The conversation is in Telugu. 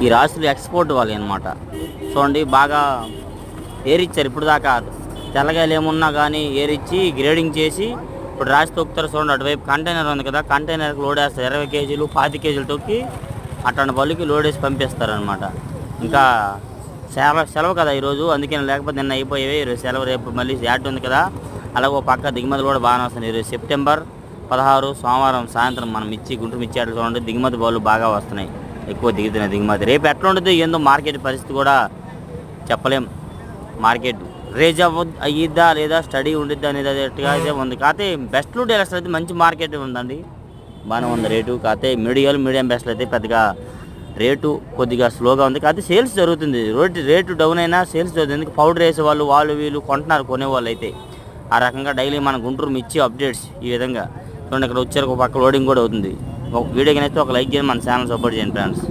ఈ రాసులు ఎక్స్పోర్ట్ వాళ్ళు అనమాట. చూడండి బాగా ఏరిచ్చారు ఇప్పుడు దాకా. తెల్లగాయలు ఏమున్నా కానీ ఏరిచ్చి గ్రేడింగ్ చేసి ఇప్పుడు రాసి తొక్కుతారు. చూడండి అటువైపు కంటైనర్ ఉంది కదా, కంటైనర్కి లోడ్ వేస్తారు. 20 కేజీలు 25 కేజీలు తొక్కి అట్లాంటి బళ్ళుకి లోడ్ వేసి పంపిస్తారనమాట. ఇంకా సెలవు కదా ఈరోజు, అందుకే లేకపోతే నిన్న అయిపోయేవి. ఈరోజు సెలవు, రేపు మళ్ళీ యాడ్ ఉంది కదా. అలాగే ఒక పక్క దిగుమతి కూడా బాగానే వస్తుంది. ఈరోజు సెప్టెంబర్ 16 సోమవారం సాయంత్రం మనం గుంటూరు మిర్చి అట్లా చూడండి దిగుమతి బళ్ళు బాగా వస్తున్నాయి, ఎక్కువ దిగుతున్నాయి దిగుమతి. రేపు ఎట్లా ఉంటుంది ఏందో మార్కెట్ పరిస్థితి కూడా చెప్పలేం. మార్కెట్ రేజ్ అయ్యిద్దా లేదా స్టడీ ఉండిద్దా అనేది అదేట్టుగా అయితే ఉంది. కాకపోతే బెస్ట్లు డీలర్స్ అయితే మంచి మార్కెట్ ఉందండి, బాగానే ఉంది రేటు. కాకపోతే మీడియం బెస్ట్లు అయితే పెద్దగా రేటు కొద్దిగా స్లోగా ఉంది. కాకపోతే సేల్స్ జరుగుతుంది. రేటు డౌన్ అయినా సేల్స్ జరుగుతుంది. పౌడర్ వేసే వాళ్ళు వీళ్ళు కొంటున్నారు, కొనేవాళ్ళు అయితే. ఆ రకంగా డైలీ మన గుంటూరు మిర్చి అప్డేట్స్ ఈ విధంగా చూడండి. ఇక్కడ వచ్చారు, ఒక పక్క లోడింగ్ కూడా అవుతుంది. ఒక వీడియో కనైతే ఒక లైక్ చేయండి, మన ఛానల్ సపోర్ట్ చేయండి ఫ్రెండ్స్.